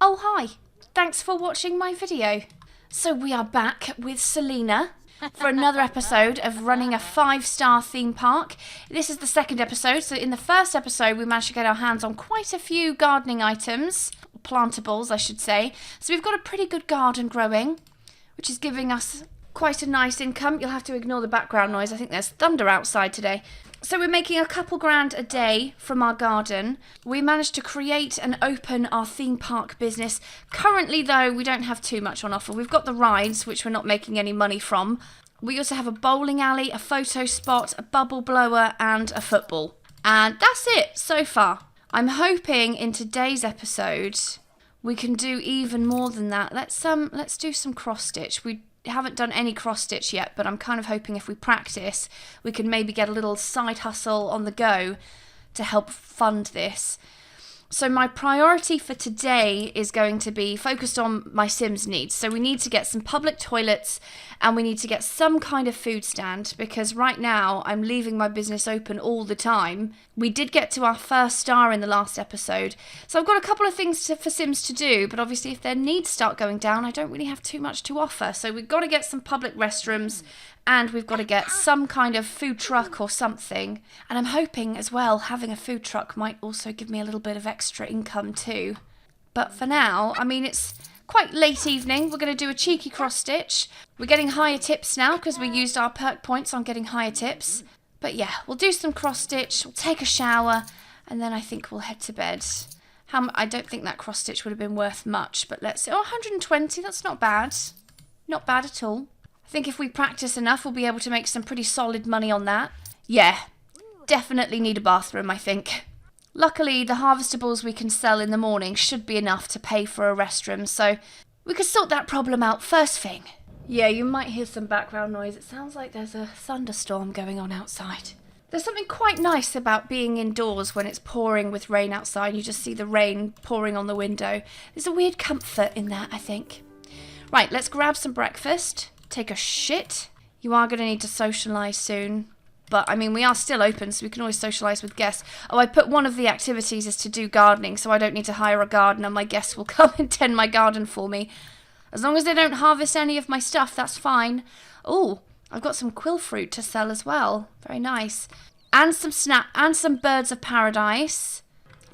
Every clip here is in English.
Oh hi, thanks for watching my video. So we are back with Selena for another episode of running a 5-star theme park. This is the second episode, so in the first episode we managed to get our hands on quite a few gardening items, plantables I should say. So we've got a pretty good garden growing, which is giving us quite a nice income. You'll have to ignore the background noise, I think there's thunder outside today. So we're making a couple grand a day from our garden. We managed to create and open our theme park business. Currently though, we don't have too much on offer. We've got the rides, which we're not making any money from. We also have a bowling alley, a photo spot, a bubble blower and a football. And that's it so far. I'm hoping in today's episode we can do even more than that. Let's do some cross stitch. We haven't done any cross stitch yet, but I'm kind of hoping if we practice we can maybe get a little side hustle on the go to help fund this. So my priority for today is going to be focused on my Sims needs. So we need to get some public toilets and we need to get some kind of food stand, because right now I'm leaving my business open all the time. We did get to our first star in the last episode, so I've got a couple of things for Sims to do, but obviously if their needs start going down I don't really have too much to offer. So we've got to get some public restrooms and we've got to get some kind of food truck or something. And I'm hoping as well having a food truck might also give me a little bit of extra income too. But for now, I mean, it's quite late evening. We're going to do a cheeky cross stitch. We're getting higher tips now because we used our perk points on getting higher tips. But yeah, we'll do some cross stitch, we'll take a shower, and then I think we'll head to bed. I don't think that cross stitch would have been worth much, but let's see. Oh, 120, that's not bad. Not bad at all. I think if we practice enough, we'll be able to make some pretty solid money on that. Yeah, definitely need a bathroom, I think. Luckily, the harvestables we can sell in the morning should be enough to pay for a restroom, so we could sort that problem out first thing. Yeah, you might hear some background noise. It sounds like there's a thunderstorm going on outside. There's something quite nice about being indoors when it's pouring with rain outside. You just see the rain pouring on the window. There's a weird comfort in that, I think. Right, let's grab some breakfast. Take a shit. You are going to need to socialise soon. But, I mean, we are still open, so we can always socialise with guests. Oh, I put one of the activities is to do gardening, so I don't need to hire a gardener. My guests will come and tend my garden for me. As long as they don't harvest any of my stuff, that's fine. Oh, I've got some quill fruit to sell as well. Very nice. And some birds of paradise.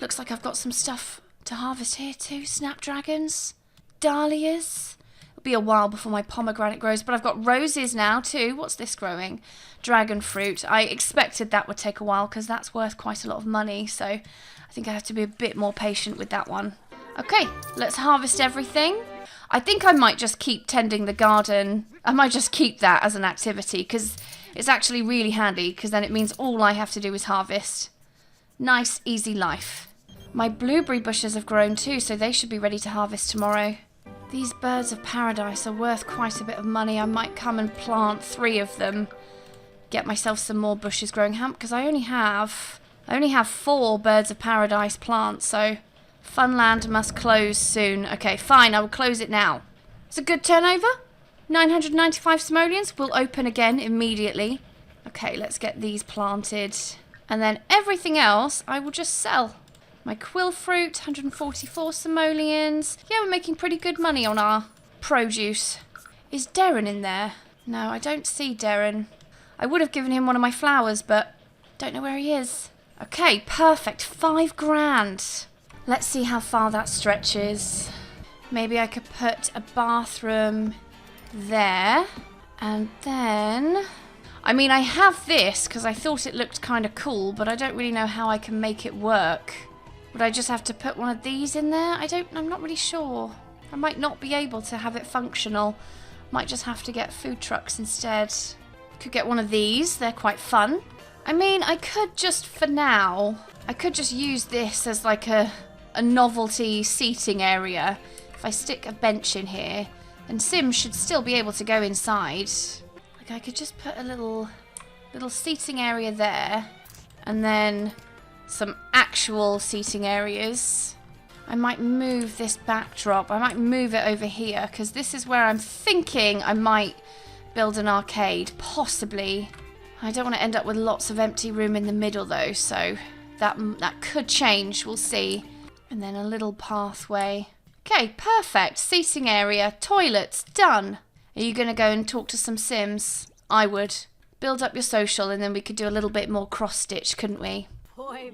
Looks like I've got some stuff to harvest here too. Snapdragons. Dahlias. Be a while before my pomegranate grows, but I've got roses now too. What's this growing? Dragon fruit. I expected that would take a while because that's worth quite a lot of money, so I think I have to be a bit more patient with that one. Okay, let's harvest everything. I think I might just keep tending the garden. I might just keep that as an activity because it's actually really handy, because then it means all I have to do is harvest. Nice, easy life. My blueberry bushes have grown too, so they should be ready to harvest tomorrow. These birds of paradise are worth quite a bit of money. I might come and plant 3 of them. Get myself some more bushes growing, because I only have 4 birds of paradise plants, so Funland must close soon. Okay, fine, I will close it now. It's a good turnover. 995 simoleons will open again immediately. Okay, let's get these planted. And then everything else I will just sell. My quill fruit, 144 simoleons. Yeah, we're making pretty good money on our produce. Is Darren in there? No, I don't see Darren. I would have given him one of my flowers, but don't know where he is. Okay, perfect. 5 grand. Let's see how far that stretches. Maybe I could put a bathroom there. And then... I mean, I have this because I thought it looked kind of cool, but I don't really know how I can make it work. Would I just have to put one of these in there? I'm not really sure. I might not be able to have it functional. Might just have to get food trucks instead. Could get one of these. They're quite fun. I mean, I could just, for now, I could just use this as like a novelty seating area. If I stick a bench in here, then Sims should still be able to go inside. Like I could just put a little seating area there. And then some actual seating areas. I might move this backdrop. I might move it over here because this is where I'm thinking I might build an arcade, possibly. I don't want to end up with lots of empty room in the middle though, so that could change, we'll see. And then a little pathway Okay, perfect. Seating area, toilets, done. Are you going to go and talk to some Sims? I would. Build up your social and then we could do a little bit more cross-stitch, couldn't we? Why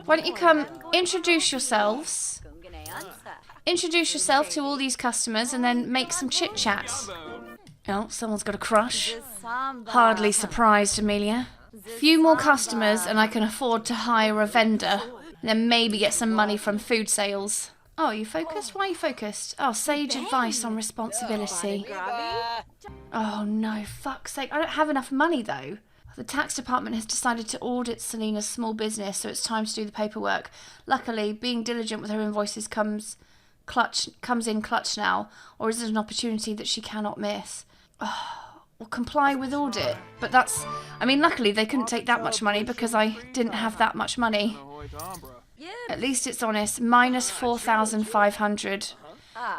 don't you come introduce yourselves? Introduce yourself to all these customers and then make some chit-chat. Oh, someone's got a crush. Hardly surprised, Amelia. Few more customers and I can afford to hire a vendor. And then maybe get some money from food sales. Oh, are you focused? Why are you focused? Oh, sage advice on responsibility. Oh no, fuck's sake. I don't have enough money though. The tax department has decided to audit Selena's small business, so it's time to do the paperwork. Luckily, being diligent with her invoices comes in clutch now, or is it an opportunity that she cannot miss? Oh, or comply with audit. But that's, I mean, luckily they couldn't take that much money because I didn't have that much money. At least it's honest, minus 4,500.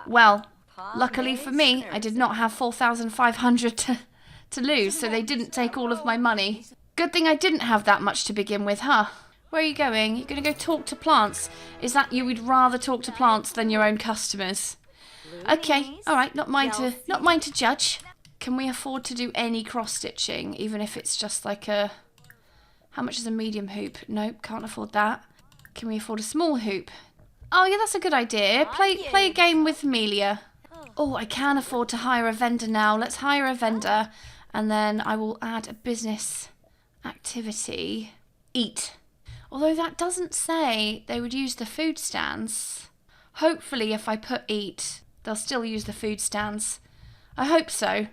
Well, luckily for me, I did not have 4,500 to lose, so they didn't take all of my money. Good thing I didn't have that much to begin with, huh? Where are you going? You're going to go talk to plants? Is that you would rather talk to plants than your own customers? Okay, alright, not mine to judge. Can we afford to do any cross-stitching, even if it's just like a... How much is a medium hoop? Nope, can't afford that. Can we afford a small hoop? Oh yeah, that's a good idea. Play a game with Amelia. Oh, I can afford to hire a vendor now. Let's hire a vendor. And then I will add a business activity. Eat. Although that doesn't say they would use the food stands. Hopefully if I put eat, they'll still use the food stands. I hope so.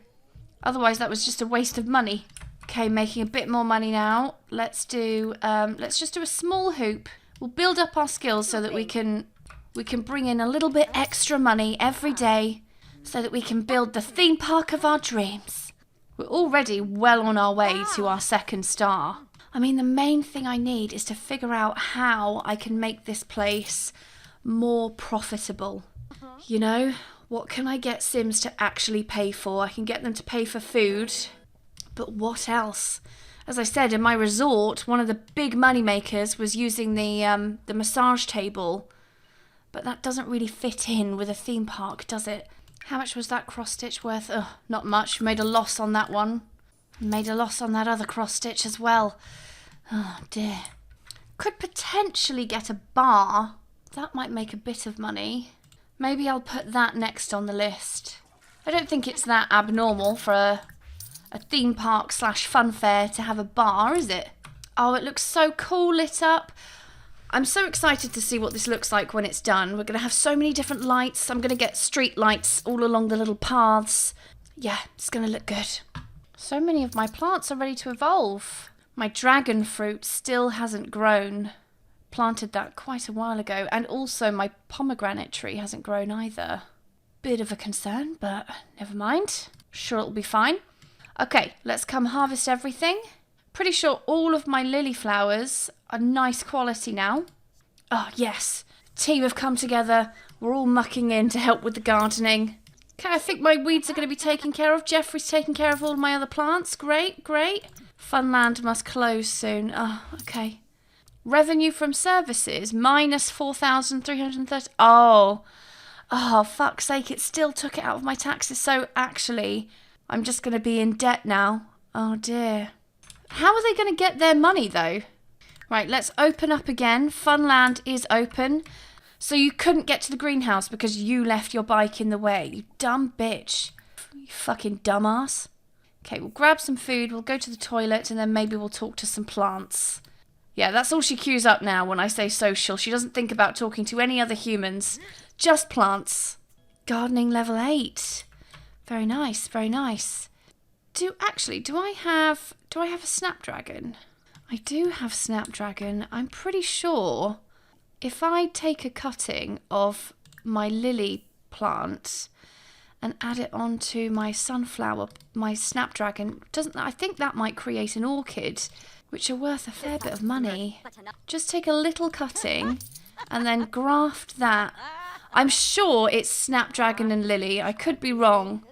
Otherwise that was just a waste of money. Okay, making a bit more money now. Let's just do a small hoop. We'll build up our skills so that we can bring in a little bit extra money every day so that we can build the theme park of our dreams. We're already well on our way to our second star. I mean, the main thing I need is to figure out how I can make this place more profitable. You know, what can I get Sims to actually pay for? I can get them to pay for food, but what else? As I said, in my resort, one of the big money makers was using the massage table. But that doesn't really fit in with a theme park, does it? How much was that cross-stitch worth? Ugh, not much. We made a loss on that one. Made a loss on that other cross-stitch as well. Oh, dear. Could potentially get a bar. That might make a bit of money. Maybe I'll put that next on the list. I don't think it's that abnormal for a theme park / fun fair to have a bar, is it? Oh, it looks so cool lit up. I'm so excited to see what this looks like when it's done. We're going to have so many different lights. I'm going to get street lights all along the little paths. Yeah, it's going to look good. So many of my plants are ready to evolve. My dragon fruit still hasn't grown. Planted that quite a while ago. And also my pomegranate tree hasn't grown either. Bit of a concern, but never mind. Sure it'll be fine. Okay, let's come harvest everything. Pretty sure all of my lily flowers are nice quality now. Oh, yes. Team have come together. We're all mucking in to help with the gardening. Okay, I think my weeds are going to be taken care of. Jeffrey's taking care of all my other plants. Great, great. Funland must close soon. Oh, okay. Revenue from services, minus 4,330. Oh, fuck's sake. It still took it out of my taxes. So, actually, I'm just going to be in debt now. Oh, dear. How are they going to get their money, though? Right, let's open up again. Funland is open. So you couldn't get to the greenhouse because you left your bike in the way. You dumb bitch. You fucking dumbass. Okay, we'll grab some food. We'll go to the toilet and then maybe we'll talk to some plants. Yeah, that's all she queues up now when I say social. She doesn't think about talking to any other humans. Just plants. Gardening level 8. Very nice, very nice. Do I have a snapdragon? I do have snapdragon. I'm pretty sure if I take a cutting of my lily plant and add it onto my sunflower, my snapdragon, I think that might create an orchid, which are worth a fair bit of money. Just take a little cutting and then graft that. I'm sure it's snapdragon and lily. I could be wrong.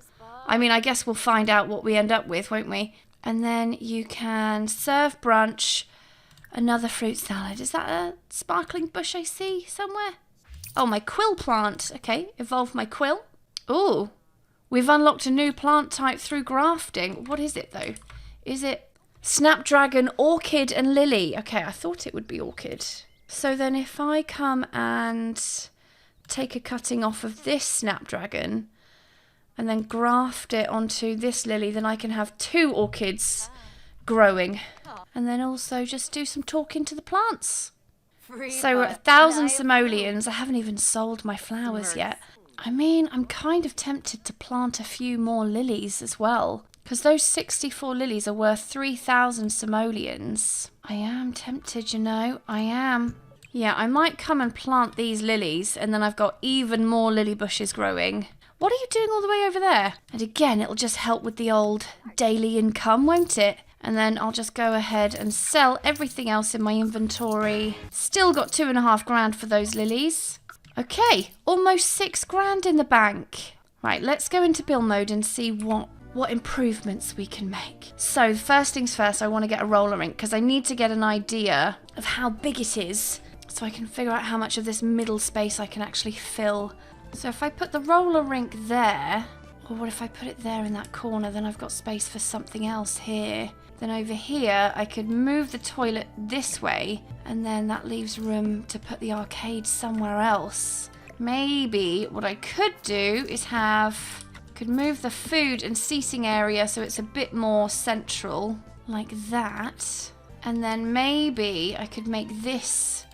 I mean, I guess we'll find out what we end up with, won't we? And then you can serve brunch. Another fruit salad. Is that a sparkling bush I see somewhere? Oh, my quill plant. Okay, evolve my quill. Ooh, we've unlocked a new plant type through grafting. What is it, though? Is it snapdragon, orchid, and lily? Okay, I thought it would be orchid. So then if I come and take a cutting off of this snapdragon and then graft it onto this lily, then I can have 2 orchids growing. And then also just do some talking to the plants. So we're at 1,000 simoleons. I haven't even sold my flowers yet. I mean, I'm kind of tempted to plant a few more lilies as well, because those 64 lilies are worth 3,000 simoleons. I am tempted, you know. I am. Yeah, I might come and plant these lilies, and then I've got even more lily bushes growing. What are you doing all the way over there? And again, it'll just help with the old daily income, won't it? And then I'll just go ahead and sell everything else in my inventory. Still got 2.5 grand for those lilies. Okay, almost 6 grand in the bank. Right, let's go into build mode and see what improvements we can make. So first things first, I want to get a roller rink because I need to get an idea of how big it is so I can figure out how much of this middle space I can actually fill. So if I put the roller rink there, or what if I put it there in that corner, then I've got space for something else here. Then over here, I could move the toilet this way, and then that leaves room to put the arcade somewhere else. Maybe what I could do is could move the food and seating area so it's a bit more central, like that. And then maybe I could make this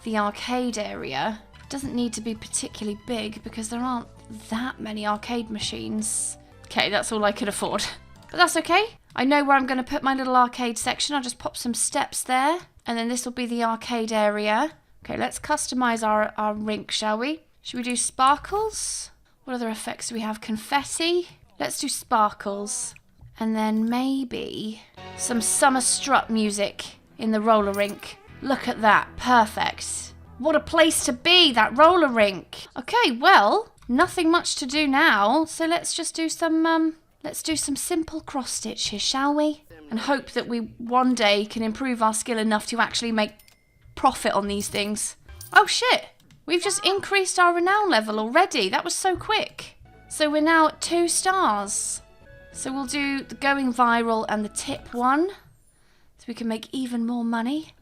the arcade area. It doesn't need to be particularly big because there aren't that many arcade machines. Okay, that's all I could afford. But that's okay. I know where I'm going to put my little arcade section. I'll just pop some steps there. And then this will be the arcade area. Okay, let's customize our rink, shall we? Should we do sparkles? What other effects do we have? Confetti? Let's do sparkles. And then maybe some summer strut music in the roller rink. Look at that. Perfect. What a place to be, that roller rink. Okay, well, nothing much to do now. So let's just do some simple cross stitches, shall we? And hope that we one day can improve our skill enough to actually make profit on these things. Oh shit! We've just increased our renown level already. That was so quick. So we're now at 2 stars. So we'll do the going viral and the tip one, so we can make even more money.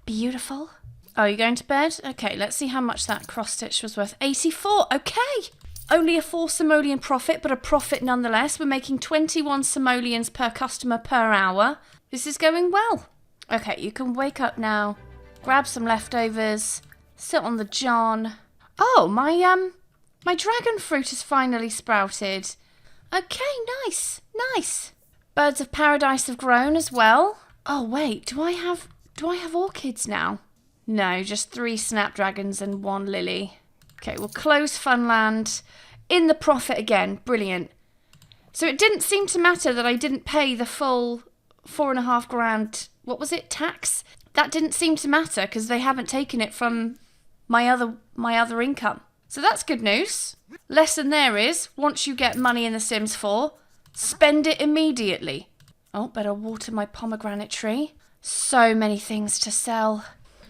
Beautiful. Oh, you're going to bed? Okay, let's see how much that cross stitch was worth. 84. Okay. Only a 4 simoleon profit, but a profit nonetheless. We're making 21 simoleons per customer per hour. This is going well. Okay, you can wake up now, grab some leftovers, sit on the john. Oh, my dragon fruit has finally sprouted. Okay, nice, nice. Birds of paradise have grown as well. Oh wait, do I have orchids now? No, just 3 snapdragons and 1 lily. Okay, we'll close Funland. In the profit again. Brilliant. So it didn't seem to matter that I didn't pay the full 4.5 grand, what was it, tax? That didn't seem to matter because they haven't taken it from my other income. So that's good news. Lesson there is, once you get money in The Sims 4, spend it immediately. Oh, better water my pomegranate tree. So many things to sell.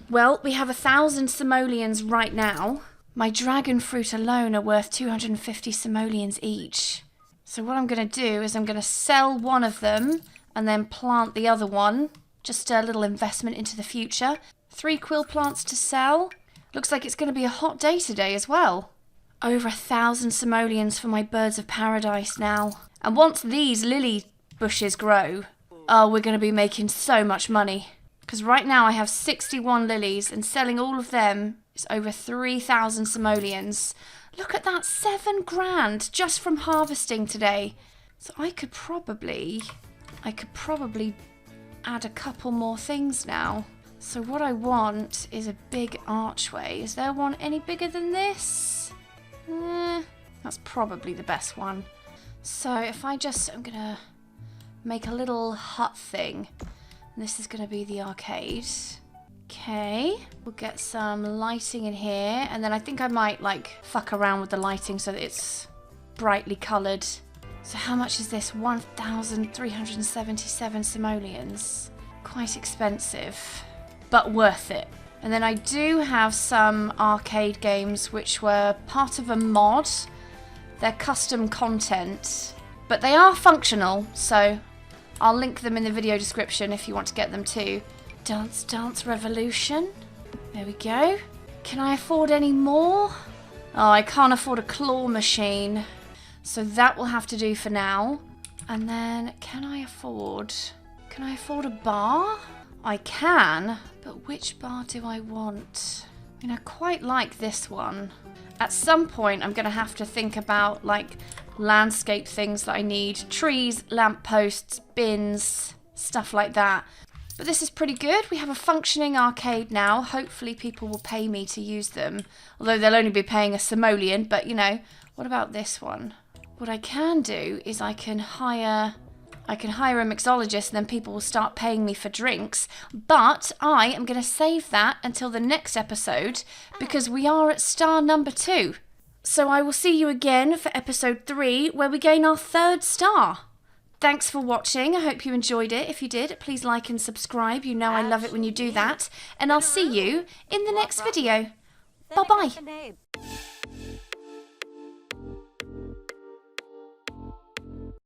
Well, we have 1,000 simoleons right now. My dragon fruit alone are worth 250 simoleons each. So what I'm going to do is I'm going to sell one of them and then plant the other one. Just a little investment into the future. 3 quill plants to sell. Looks like it's going to be a hot day today as well. Over 1,000 simoleons for my birds of paradise now. And once these lily bushes grow, oh, we're going to be making so much money. Because right now I have 61 lilies and selling all of them is over 3,000 simoleons. Look at that, 7 grand just from harvesting today. So I could probably add a couple more things now. So what I want is a big archway. Is there one any bigger than this? That's probably the best one. So if I'm going to make a little hut thing. And this is going to be the arcade. Okay, we'll get some lighting in here. And then I think I might fuck around with the lighting so that it's brightly coloured. So how much is this? 1,377 simoleons. Quite expensive. but worth it. And then I do have some arcade games which were part of a mod. They're custom content, but they are functional, so I'll link them in the video description if you want to get them too. Dance Dance Revolution. There we go. Can I afford any more? Oh, I can't afford a claw machine. So that will have to do for now. And then, can I afford a bar? I can, but which bar do I want? I mean, I quite like this one. At some point, I'm going to have to think about, like, landscape things that I need. Trees, lampposts, bins, stuff like that. But this is pretty good. We have a functioning arcade now. Hopefully people will pay me to use them. Although they'll only be paying a simoleon, but, you know, what about this one? What I can do is I can hire a mixologist and then people will start paying me for drinks. But I am going to save that until the next episode because we are at star number 2. So I will see you again for episode 3 where we gain our 3rd star. Thanks for watching. I hope you enjoyed it. If you did, please like and subscribe. You know I love it when you do that. And I'll see you in the next video. Bye-bye.